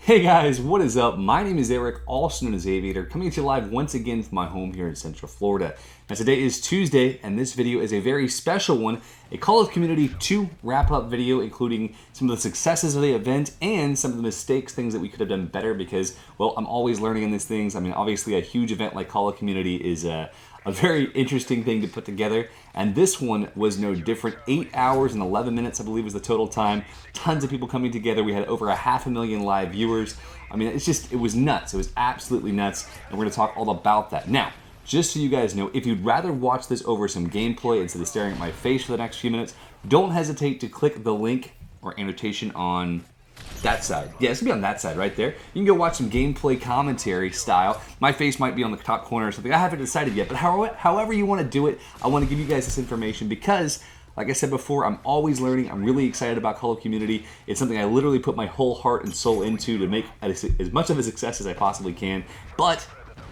Hey guys, what is up? My name is Eric, also known as Aviator, coming to you live once again from my home here in Central Florida. Now today is Tuesday, and this video is a very special one, a Call of Community 2 wrap-up video, including some of the successes of the event and some of the mistakes, things that we could have done better because, well, I'm always learning in these things. I mean, obviously a huge event like Call of Community is a very interesting thing to put together, and this one was no different. 8 hours and 11 minutes, I believe, was the total time. Tons of people coming together. We had over 500,000 live viewers. I mean, it was nuts. It was absolutely nuts, and we're gonna talk all about that. Now, just so you guys know, if you'd rather watch this over some gameplay instead of staring at my face for the next few minutes, don't hesitate to click the link or annotation on that side. Yeah, it's gonna be on that side right there. You can go watch some gameplay commentary style. My face might be on the top corner or something. I haven't decided yet, but however you want to do it, I want to give you guys this information because, like I said before, I'm always learning. I'm really excited about Call of Community. It's something I literally put my whole heart and soul into to make as much of a success as I possibly can. But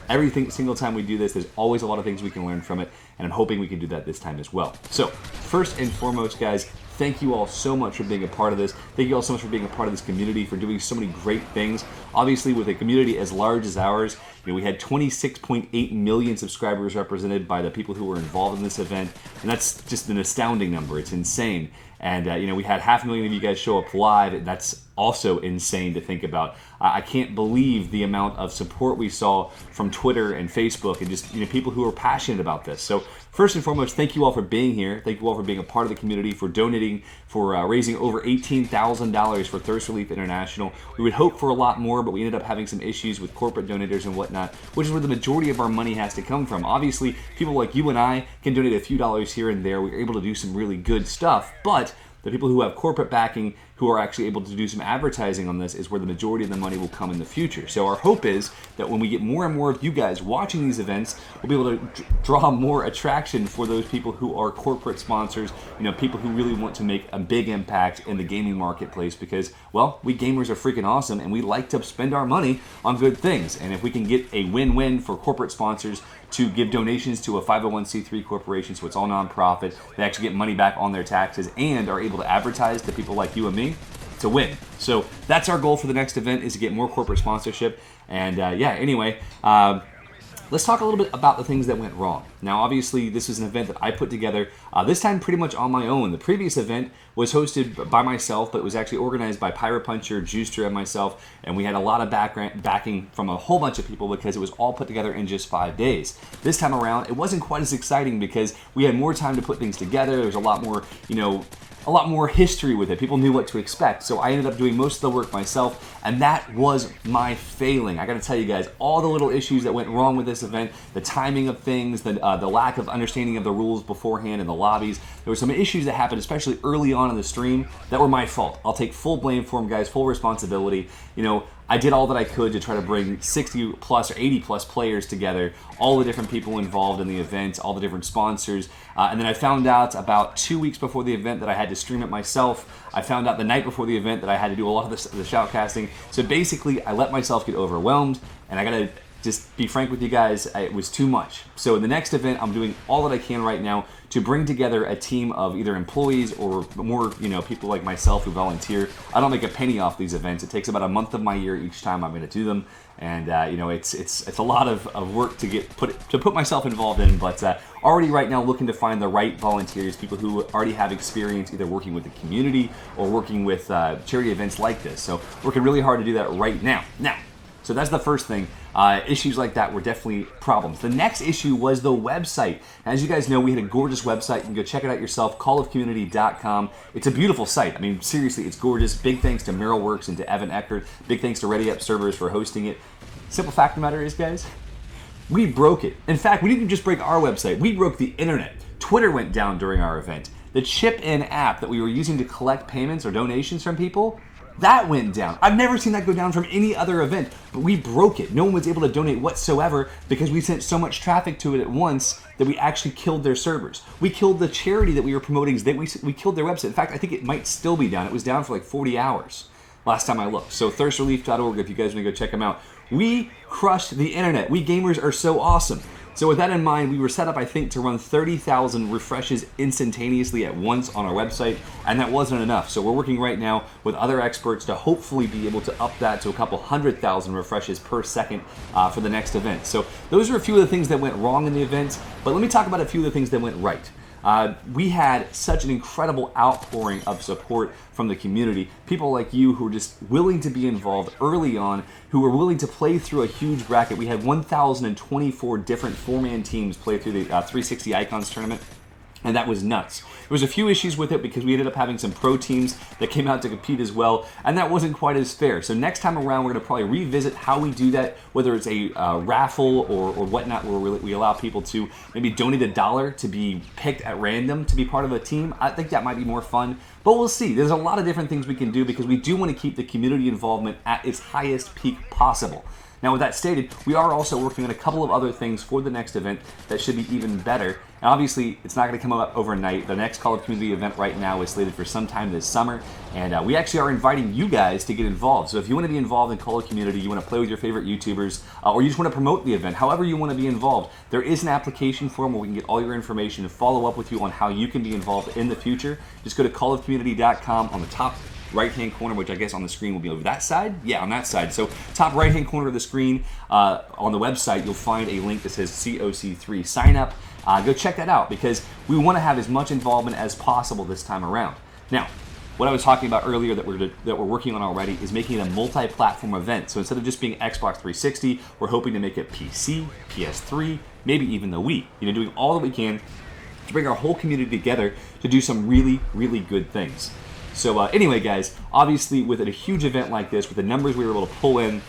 every single time we do this, there's always a lot of things we can learn from it, and I'm hoping we can do that this time as well. So, first and foremost, guys, thank you all so much for being a part of this. Thank you all so much for being a part of this community, for doing so many great things. Obviously, with a community as large as ours, we had 26.8 million subscribers represented by the people who were involved in this event, and that's just an astounding number. It's insane. And we had 500,000 of you guys show up live, and that's also insane to think about. I can't believe the amount of support we saw from Twitter and Facebook and just people who are passionate about this. So first and foremost, thank you all for being here. Thank you all for being a part of the community, for donating, for raising over $18,000 for Thirst Relief International. We would hope for a lot more, but we ended up having some issues with corporate donators and whatnot, which is where the majority of our money has to come from. Obviously, people like you and I can donate a few dollars here and there. We're able to do some really good stuff, but the people who have corporate backing, who are actually able to do some advertising on this, is where the majority of the money will come in the future. So our hope is that when we get more and more of you guys watching these events, we'll be able to draw more attraction for those people who are corporate sponsors, people who really want to make a big impact in the gaming marketplace because, well, we gamers are freaking awesome and we like to spend our money on good things. And if we can get a win-win for corporate sponsors to give donations to a 501c3 corporation, so it's all nonprofit, they actually get money back on their taxes and are able to advertise to people like you and me, it's a win. So that's our goal for the next event, is to get more corporate sponsorship. And anyway, let's talk a little bit about the things that went wrong. Now, obviously, this is an event that I put together, this time pretty much on my own. The previous event was hosted by myself, but it was actually organized by Pirate Puncher, Juicer, and myself, and we had a lot of backing from a whole bunch of people because it was all put together in just 5 days. This time around, it wasn't quite as exciting because we had more time to put things together. There was a lot more history with it. People knew what to expect. So I ended up doing most of the work myself, and that was my failing. I gotta tell you guys, all the little issues that went wrong with this event, the timing of things, the lack of understanding of the rules beforehand in the lobbies. There were some issues that happened, especially early on in the stream, that were my fault. I'll take full blame for them, guys, full responsibility. I did all that I could to try to bring 60 plus or 80 plus players together, all the different people involved in the event, all the different sponsors. And then I found out about 2 weeks before the event that I had to stream it myself. I found out the night before the event that I had to do a lot of the shoutcasting. So basically, I let myself get overwhelmed, and I gotta just be frank with you guys, it was too much. So in the next event, I'm doing all that I can right now to bring together a team of either employees or more, people like myself who volunteer. I don't make a penny off these events. It takes about a month of my year each time I'm going to do them, and it's a lot of work to put myself involved in. But already right now, looking to find the right volunteers, people who already have experience either working with the community or working with charity events like this. So working really hard to do that right now. So that's the first thing. Issues like that were definitely problems. The next issue was the website. As you guys know, we had a gorgeous website. You can go check it out yourself, callofcommunity.com. It's a beautiful site. I mean, seriously, it's gorgeous. Big thanks to Merylworks and to Evan Eckert. Big thanks to ReadyUp Servers for hosting it. Simple fact of the matter is, guys, we broke it. In fact, we didn't just break our website. We broke the internet. Twitter went down during our event. The chip-in app that we were using to collect payments or donations from people, that went down. I've never seen that go down from any other event, but we broke it. No one was able to donate whatsoever because we sent so much traffic to it at once that we actually killed their servers. We killed the charity that we were promoting. We killed their website. In fact, I think it might still be down. It was down for like 40 hours last time I looked. So thirstrelief.org, if you guys want to go check them out. We crushed the internet. We gamers are so awesome. So with that in mind, we were set up, I think, to run 30,000 refreshes instantaneously at once on our website, and that wasn't enough. So we're working right now with other experts to hopefully be able to up that to a couple 100,000 refreshes per second for the next event. So those are a few of the things that went wrong in the event, but let me talk about a few of the things that went right. We had such an incredible outpouring of support from the community. People like you who were just willing to be involved early on, who were willing to play through a huge bracket. We had 1,024 different 4-man teams play through the 360 Icons tournament. And that was nuts. There was a few issues with it because we ended up having some pro teams that came out to compete as well, and that wasn't quite as fair. So next time around, we're going to probably revisit how we do that, whether it's a raffle or whatnot, where we allow people to maybe donate $1 to be picked at random to be part of a team. I think that might be more fun, but we'll see. There's a lot of different things we can do because we do want to keep the community involvement at its highest peak possible. Now, with that stated, we are also working on a couple of other things for the next event that should be even better. And obviously, it's not going to come up overnight. The next Call of Community event right now is slated for sometime this summer, and we actually are inviting you guys to get involved. So if you want to be involved in Call of Community, you want to play with your favorite YouTubers, or you just want to promote the event, however you want to be involved, there is an application form where we can get all your information and follow up with you on how you can be involved in the future. Just go to callofcommunity.com on the top right-hand corner, which I guess on the screen will be over that side. Yeah, on that side. So top right-hand corner of the screen on the website, you'll find a link that says COC3 sign up. Go check that out because we want to have as much involvement as possible this time around. Now, what I was talking about earlier that we're working on already is making it a multi-platform event. So instead of just being Xbox 360, we're hoping to make it PC, PS3, maybe even the Wii. You know, doing all that we can to bring our whole community together to do some really, really good things. So anyway, guys, obviously with a huge event like this, with the numbers we were able to pull in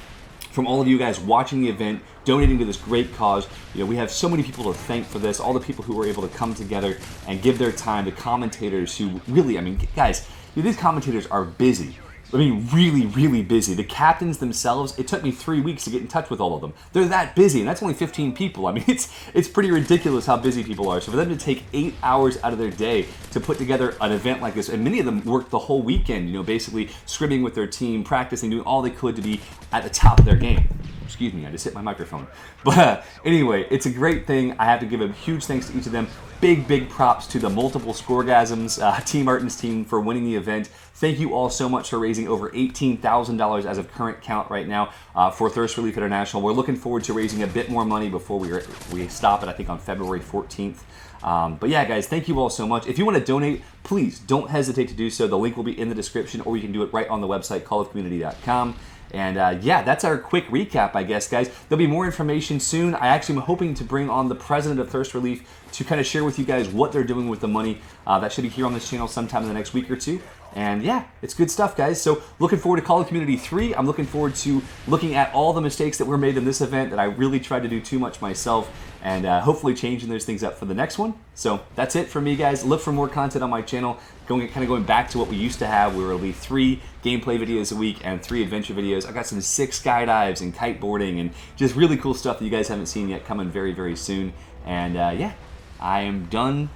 from all of you guys watching the event, donating to this great cause, you know, we have so many people to thank for this, all the people who were able to come together and give their time, the commentators who really, I mean, guys, these commentators are busy. I mean, really, really busy. The captains themselves, it took me 3 weeks to get in touch with all of them. They're that busy, and that's only 15 people. I mean, it's pretty ridiculous how busy people are. So for them to take 8 hours out of their day to put together an event like this, and many of them worked the whole weekend, you know, basically scrimming with their team, practicing, doing all they could to be at the top of their game. Excuse me, I just hit my microphone. But anyway, it's a great thing. I have to give a huge thanks to each of them. Big, big props to the multiple Scoregasms, Team Martin's team for winning the event. Thank you all so much for raising over $18,000 as of current count right now for Thirst Relief International. We're looking forward to raising a bit more money before we stop it, I think, on February 14th. But yeah, guys, thank you all so much. If you want to donate, please don't hesitate to do so. The link will be in the description, or you can do it right on the website, callofcommunity.com. And yeah, that's our quick recap, I guess, guys. There'll be more information soon. I actually am hoping to bring on the president of Thirst Relief to kind of share with you guys what they're doing with the money. That should be here on this channel sometime in the next week or two. And yeah, it's good stuff, guys. So looking forward to Call of Community 3. I'm looking forward to looking at all the mistakes that were made in this event that I really tried to do too much myself, and hopefully changing those things up for the next one. So that's it for me, guys. Look for more content on my channel, kind of going back to what we used to have. We were only 3 gameplay videos a week and 3 adventure videos. I got some sick skydives and kiteboarding and just really cool stuff that you guys haven't seen yet coming very, very soon. And yeah, I am done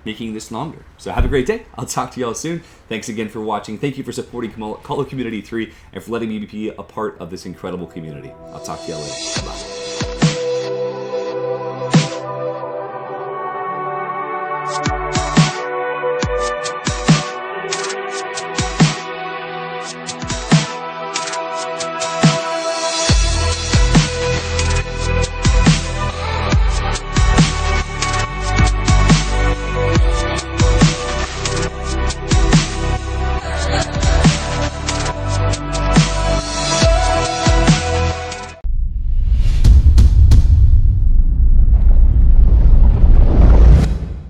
making this longer. So have a great day. I'll talk to y'all soon. Thanks again for watching. Thank you for supporting Call of Community 3 and for letting me be a part of this incredible community. I'll talk to y'all later. Bye.